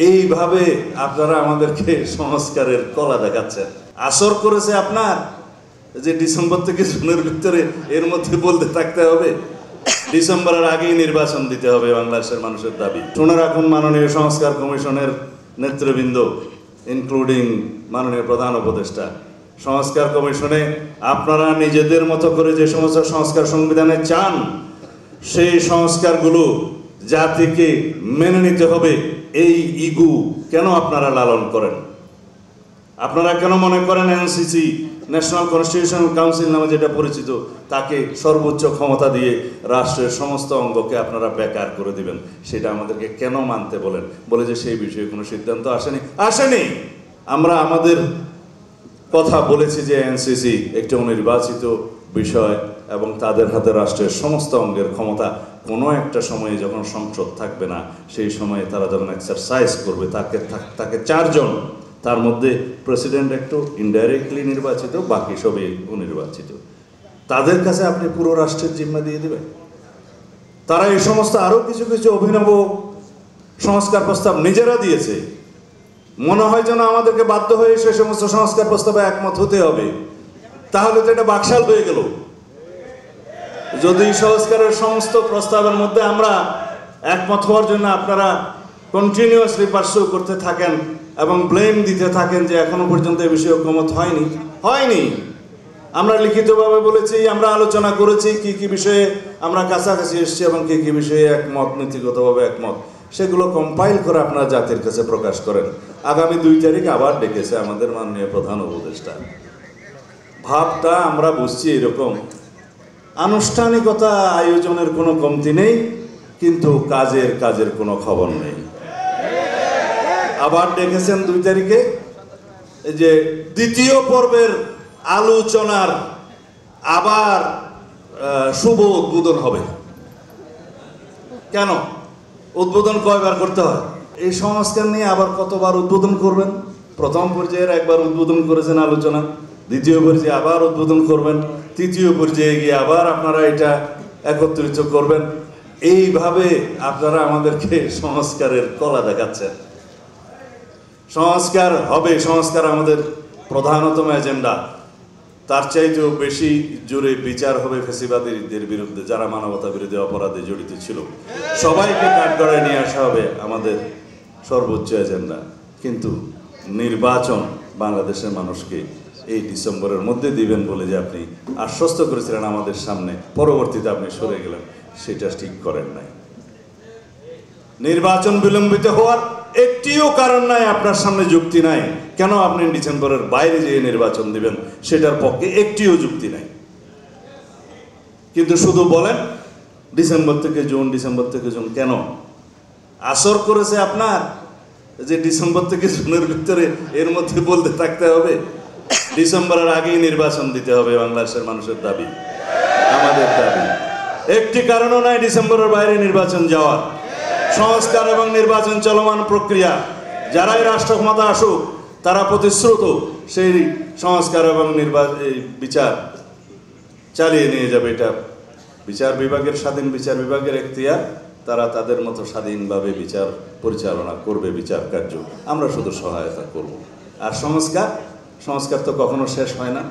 এইভাবে আপনারা আমাদেরকে সংস্কারের কলা দেখাচ্ছেন। আসর করেছে আপনার যে ডিসেম্বর থেকে জুনের ভিতরে এর মধ্যে বলতে থাকতে হবে, ডিসেম্বরের আগেই নির্বাচন দিতে হবে বাংলাদেশের মানুষের দাবি। শুনে রাখুন মাননীয় সংস্কার কমিশনের নেতৃবৃন্দ, ইনক্লুডিং মাননীয় প্রধান উপদেষ্টা, সংস্কার কমিশনে আপনারা নিজেদের মতো করে যে সমস্ত সংস্কার সংবিধানে চান সেই সংস্কারগুলো জাতিকে মেনে নিতে হবে। এই ইগু কেন আপনারা লালন করেন? আপনারা কেন মনে করেন এনসিসি, ন্যাশনাল কনস্টিটিউশনাল কাউন্সিল নামে যেটা পরিচিত, তাকে সর্বোচ্চ ক্ষমতা দিয়ে রাষ্ট্রের সমস্ত অঙ্গকে আপনারা বেকার করে দিবেন? সেটা আমাদেরকে কেন মানতে বলেন? বলে যে সেই বিষয়ে কোনো সিদ্ধান্ত আসেনি। আমরা আমাদের কথা বলেছি যে এনসিসি একটি অনির্বাচিত বিষয় এবং তাদের হাতে রাষ্ট্রের সমস্ত অঙ্গের ক্ষমতা কোনো একটা সময়ে যখন সংসদ থাকবে না, সেই সময়ে তারা যখন এক্সারসাইজ করবে, তাকে চারজন, তার মধ্যে প্রেসিডেন্ট একটু ইনডাইরেক্টলি নির্বাচিত, বাকি সবই অনির্বাচিত, তাদের কাছে আপনি পুরো রাষ্ট্রের জিম্মা দিয়ে দেবেন? তারা এই সমস্ত আরও কিছু কিছু অভিনব সংস্কার প্রস্তাব নিজেরা দিয়েছে। মনে হয় যেন আমাদেরকে বাধ্য হয়ে সে সমস্ত সংস্কার প্রস্তাবে একমত হতে হবে। তাহলে তো এটা বাকশাল হয়ে গেল। যদি সংস্কারের সমস্ত প্রস্তাবের মধ্যে আমরা একমত হওয়ার জন্য আপনারা কন্টিনিউয়াসলি পার্সু করতে থাকেন এবং ব্লেম দিতে থাকেন যে এখনো পর্যন্ত এই বিষয়ে ঐকমত হয়নি। আমরা লিখিতভাবে বলেছি, আমরা আলোচনা করেছি কি কি বিষয়ে আমরা কাছাকাছি এসেছি এবং কি কি বিষয়ে একমত, নীতিগতভাবে একমত, সেগুলো কম্পাইল করে আপনারা জাতির কাছে প্রকাশ করেন। আগামী 2 তারিখ আবার ডেকেছে আমাদের মাননীয় প্রধান উপদেষ্টা। ভাবটা আমরা বুঝছি এরকম, আনুষ্ঠানিকতা আয়োজনের কোনো কমতি নেই, কিন্তু কাজের কোনো খবর নেই। আবার ডেকেছেন 2 তারিখে, এই যে দ্বিতীয় পর্বের আলোচনার আবার শুভ উদ্বোধন হবে। কেন? উদ্বোধন কয়বার করতে হয়? এই সংস্কার নিয়ে আবার কতবার উদ্বোধন করবেন? প্রথম পর্যায়ের একবার উদ্বোধন করেছেন আলোচনা, দ্বিতীয় পর্যায়ে আবার উদ্বোধন করবেন, তৃতীয় পর্যায়ে গিয়ে আবার আপনারা এটা একত্রিত করবেন। এইভাবে আপনারা আমাদেরকে সংস্কারের কলা দেখাচ্ছেন। সংস্কার হবে, সংস্কার আমাদের প্রধানতম এজেন্ডা। তার চাইতেও বেশি জোরে বিচার হবে ফ্যাসিবাদীদের বিরুদ্ধে, যারা মানবতা বিরোধী অপরাধে জড়িত ছিল। সবাইকে কাঠগড়ায় নিয়ে আসা হবে আমাদের সর্বোচ্চ এজেন্ডা। কিন্তু নির্বাচন বাংলাদেশের মানুষকে এই ডিসেম্বরের মধ্যে দিবেন বলে যে আপনি আশ্বস্ত করেছিলেন আমাদের সামনে, পরবর্তীতে আপনি সরে গেলেন, সেটা ঠিক করেন নাই। নির্বাচন বিলম্বিত হওয়ার একটিও কারণ নাই, আপনার সামনে যুক্তি নাই কেন আপনি ডিসেম্বরের বাইরে যেয়ে নির্বাচন দিবেন, সেটার পক্ষে একটিও যুক্তি নাই। কিন্তু শুধু বলেন ডিসেম্বর থেকে জুন। কেন? আসর করেছে আপনার যে ডিসেম্বর থেকে জুনের ভিতরে এর মধ্যে বলতে থাকতে হবে, ডিসেম্বরের আগেই নির্বাচন দিতে হবে বাংলাদেশের মানুষের দাবি, আমাদের দাবি। একটি কারণও নাই ডিসেম্বরের বাইরে নির্বাচন যাওয়ার। সংস্কার এবং নির্বাচন চলমান প্রক্রিয়া, যারাই রাষ্ট্র ক্ষমতা আসুক তারা প্রতিশ্রুত সেই সংস্কার এবং বিচার চালিয়ে নিয়ে যাবে। এটা বিচার বিভাগের স্বাধীন বিচার বিভাগের এখতিয়ার, তারা তাদের মতো স্বাধীনভাবে বিচার পরিচালনা করবে, বিচার কার্য আমরা শুধু সহায়তা করব। আর সংস্কার তো কখনো শেষ হয় না।